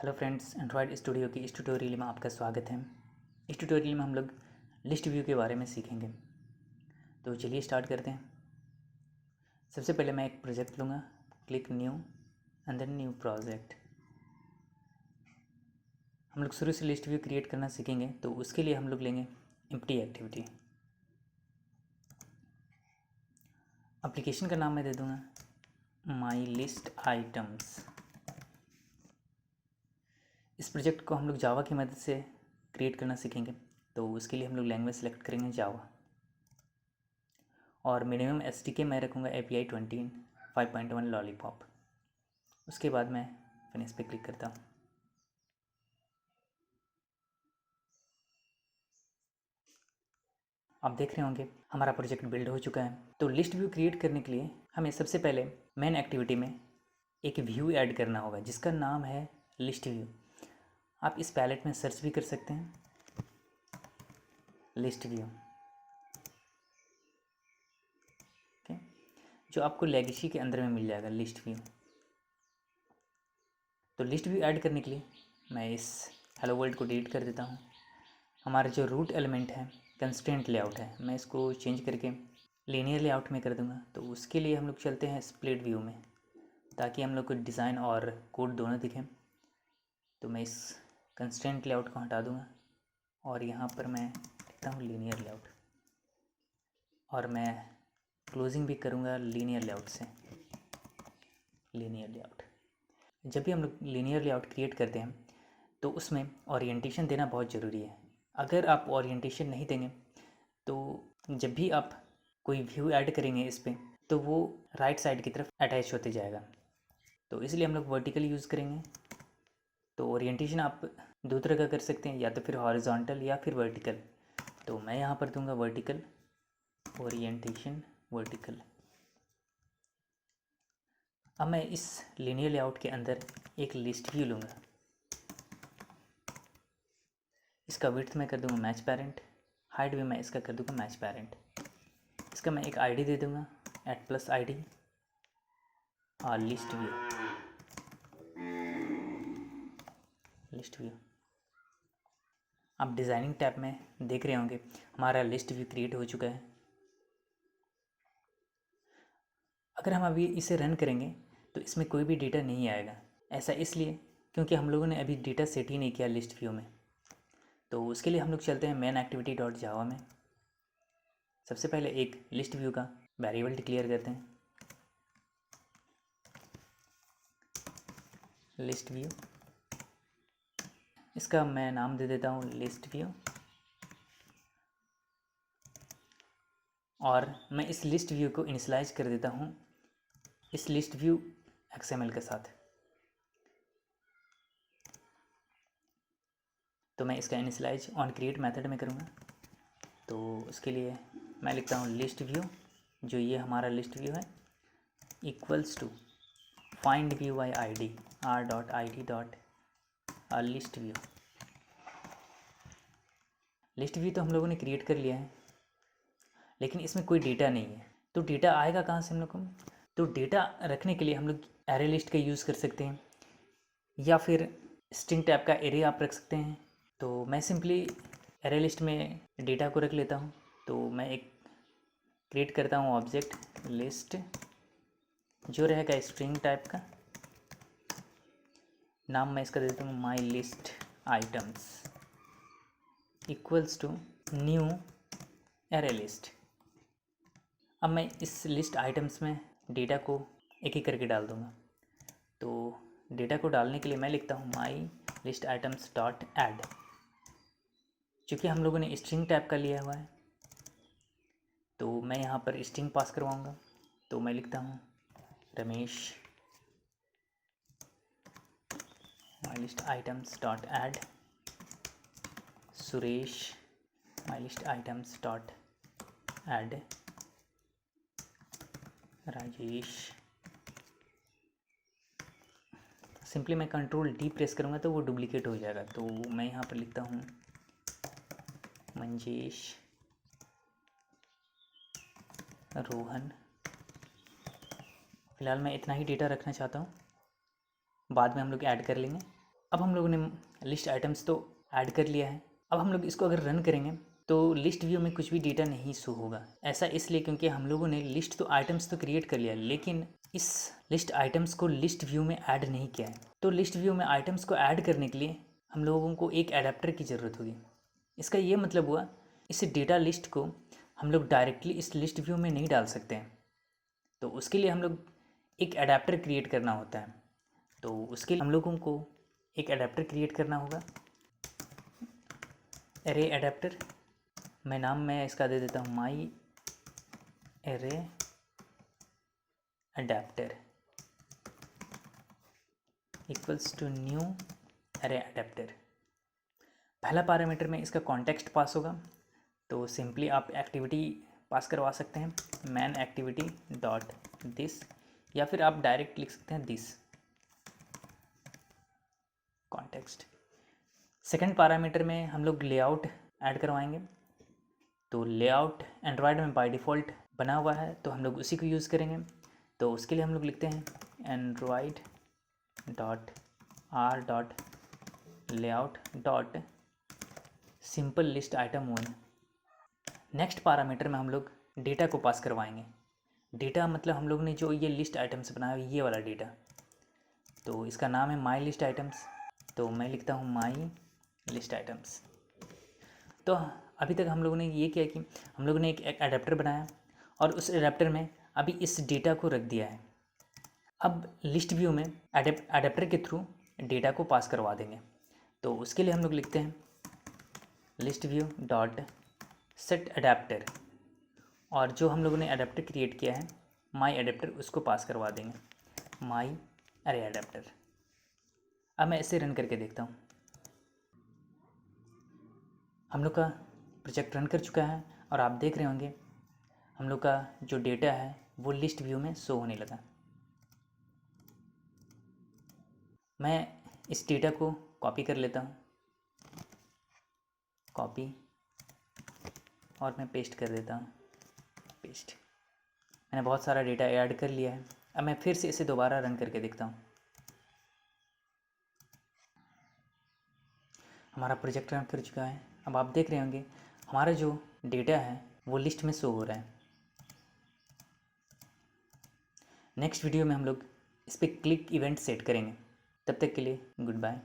Hello friends, Android studio की इस tutorial में आपका स्वागत है। इस ट्यूटोरियल में हम लोग लिस्ट व्यू के बारे में सीखेंगे। तो चलिए स्टार्ट करते हैं। सबसे पहले मैं एक प्रोजेक्ट लूँगा, click new and then new project. हम लोग शुरू से लिस्ट व्यू क्रिएट करना सीखेंगे, तो उसके लिए हम लोग लेंगे एम्प्टी एक्टिविटी। एप्लीकेशन का नाम मैं दे दूँगा माई लिस्ट आइटम्स। इस प्रोजेक्ट को हम लोग जावा की मदद से क्रिएट करना सीखेंगे, तो उसके लिए हम लोग लैंग्वेज सेलेक्ट करेंगे जावा, और मिनिमम SDK मैं रखूँगा API 5.1 लॉलीपॉप। उसके बाद मैं फिनिश पे क्लिक करता हूँ। आप देख रहे होंगे हमारा प्रोजेक्ट बिल्ड हो चुका है। तो लिस्ट व्यू क्रिएट करने के लिए हमें सबसे पहले मेन एक्टिविटी में एक व्यू ऐड करना होगा जिसका नाम है लिस्ट व्यू। आप इस पैलेट में सर्च भी कर सकते हैं, लिस्ट व्यू। ओके, जो आपको लेगेसी के अंदर में मिल जाएगा लिस्ट व्यू। तो लिस्ट व्यू ऐड करने के लिए मैं इस हेलो वर्ल्ड को डिलीट कर देता हूँ। हमारा जो रूट एलिमेंट है कंस्ट्रेंट लेआउट है, मैं इसको चेंज करके लीनियर लेआउट में कर दूंगा। तो उसके लिए हम लोग चलते हैं स्प्लिट व्यू में, ताकि हम लोग को डिज़ाइन और कोड दोनों दिखें। तो मैं इस कंस्ट्रेंट लेआउट को हटा दूंगा और यहाँ पर मैं लिखता हूँ लीनियर लेआउट, और मैं क्लोजिंग भी करूँगा लीनियर लेआउट से। लीनियर लेआउट, जब भी हम लोग लीनियर लेआउट क्रिएट करते हैं तो उसमें ओरिएंटेशन देना बहुत ज़रूरी है। अगर आप ओरिएंटेशन नहीं देंगे तो जब भी आप कोई व्यू ऐड करेंगे इस पर, तो वो राइट साइड की तरफ अटैच होते जाएगा। तो इसलिए हम लोग वर्टिकल यूज़ करेंगे। तो ओरिएंटेशन आप दो तरह का कर सकते हैं, या तो फिर हॉरिजॉन्टल या फिर वर्टिकल। तो मैं यहाँ पर दूंगा वर्टिकल, ओरिएंटेशन वर्टिकल। अब मैं इस लीनियर लेआउट के अंदर एक लिस्ट व्यू लूँगा। इसका विड्थ मैं कर दूँगा मैच पेरेंट, हाइट भी मैं इसका कर दूँगा मैच पेरेंट। इसका मैं एक आईडी दे दूँगा @ID और लिस्ट व्यू। लिस्ट व्यू, आप डिज़ाइनिंग टैब में देख रहे होंगे हमारा लिस्ट व्यू क्रिएट हो चुका है। अगर हम अभी इसे रन करेंगे तो इसमें कोई भी डेटा नहीं आएगा। ऐसा इसलिए क्योंकि हम लोगों ने अभी डेटा सेट ही नहीं किया लिस्ट व्यू में। तो उसके लिए हम लोग चलते हैं मेन एक्टिविटी डॉट जावा में। सबसे पहले एक लिस्ट व्यू का वेरिएबल डिक्लेयर करते हैं, लिस्ट व्यू। इसका मैं नाम दे देता हूँ लिस्ट व्यू, और मैं इस लिस्ट व्यू को इनिशियलाइज कर देता हूँ इस लिस्ट व्यू XML के साथ। तो मैं इसका इनिशियलाइज ऑन क्रिएट मेथड में करूँगा। तो उसके लिए मैं लिखता हूँ लिस्ट व्यू, जो ये हमारा लिस्ट व्यू है, equals to find view by ID r.id dot list view. List view तो हम लोगों ने क्रिएट कर लिया है, लेकिन इसमें कोई डेटा नहीं है। तो डेटा आएगा कहाँ से हम लोग को? तो डेटा रखने के लिए हम लोग एरे लिस्ट का यूज़ कर सकते हैं, या फिर स्ट्रिंग टाइप का एरे आप रख सकते हैं। तो मैं सिंपली एरे लिस्ट में डेटा को रख लेता हूँ। तो मैं एक क्रिएट करता हूँ ऑब्जेक्ट लिस्ट, जो रहेगा स्ट्रिंग टाइप का। नाम मैं इसका देता हूँ my list items equals to new array list. अब मैं इस लिस्ट आइटम्स में डेटा को एक एक करके डाल दूँगा। तो डेटा को डालने के लिए मैं लिखता हूँ my list items dot add. चूँकि हम लोगों ने स्ट्रिंग टाइप का लिया हुआ है, तो मैं यहाँ पर स्ट्रिंग पास करवाऊँगा। तो मैं लिखता हूँ रमेश माई list items dot add, Suresh माई list items dot add, Rajesh. Simply मैं Ctrl+D प्रेस करूँगा तो वो डुप्लीकेट हो जाएगा। तो मैं यहाँ पर लिखता हूँ मंजेश, रोहन। फ़िलहाल मैं इतना ही डेटा रखना चाहता हूँ, बाद में हम लोग ऐड कर लेंगे। अब हम लोगों ने लिस्ट आइटम्स तो ऐड कर लिया है। अब हम लोग इसको अगर रन करेंगे तो लिस्ट व्यू में कुछ भी डेटा नहीं शो होगा। ऐसा इसलिए क्योंकि हम लोगों ने लिस्ट तो आइटम्स तो क्रिएट कर लिया, लेकिन इस लिस्ट आइटम्स को लिस्ट व्यू में ऐड नहीं किया है। तो लिस्ट व्यू में आइटम्स को ऐड करने के लिए हम लोगों को एक एडाप्टर की ज़रूरत होगी। इसका ये मतलब हुआ इस डेटा लिस्ट को हम लोग डायरेक्टली इस लिस्ट व्यू में नहीं डाल सकते हैं। तो उसके लिए हम लोग एक एडाप्टर क्रिएट करना होता है। तो उसके लिए हम लोगों को एक एडाप्टर क्रिएट करना होगा, एरे एडाप्टर। मैं इसका दे देता हूँ my array adapter equals to new array adapter. पहला पैरामीटर में इसका कॉन्टेक्स्ट पास होगा, तो सिंपली आप एक्टिविटी पास करवा सकते हैं, मैन एक्टिविटी डॉट दिस, या फिर आप डायरेक्ट लिख सकते हैं दिस कॉन्टेक्स्ट। सेकंड पैरामीटर में हम लोग लेआउट ऐड करवाएंगे। तो लेआउट एंड्रॉयड में बाय डिफ़ॉल्ट बना हुआ है, तो हम लोग उसी को यूज़ करेंगे। तो उसके लिए हम लोग लिखते हैं Android dot R dot layout dot simple list item 1। Next parameter में हम लोग डेटा को पास करवाएंगे। डेटा मतलब हम लोग ने जो ये लिस्ट आइटम्स बनाया ये वाला डेटा, तो इसका नाम है माई लिस्ट आइटम्स। तो मैं लिखता हूँ माई लिस्ट आइटम्स। तो अभी तक हम लोगों ने ये किया कि हम लोगों ने एक एडाप्टर बनाया और उस एडाप्टर में अभी इस डेटा को रख दिया है। अब लिस्ट व्यू में एडाप्टर के थ्रू डेटा को पास करवा देंगे। तो उसके लिए हम लोग लिखते हैं list view dot set adapter, और जो हम लोगों ने एडाप्टर क्रिएट किया है माई एडाप्टर, उसको पास करवा देंगे माई अरे एडाप्टर। अब मैं इसे रन करके देखता हूँ। हम लोग का प्रोजेक्ट रन कर चुका है और आप देख रहे होंगे हम लोग का जो डेटा है वो लिस्ट व्यू में शो होने लगा। मैं इस डेटा को कॉपी कर लेता हूँ, कॉपी, और मैं पेस्ट कर देता हूँ, पेस्ट। मैंने बहुत सारा डेटा ऐड कर लिया है। अब मैं फिर से इसे दोबारा रन करके देखता हूँ। हमारा प्रोजेक्ट रन कर चुका है। अब आप देख रहे होंगे हमारा जो डेटा है वो लिस्ट में शो हो रहा है। नेक्स्ट वीडियो में हम लोग इस पर क्लिक इवेंट सेट करेंगे। तब तक के लिए गुड बाय।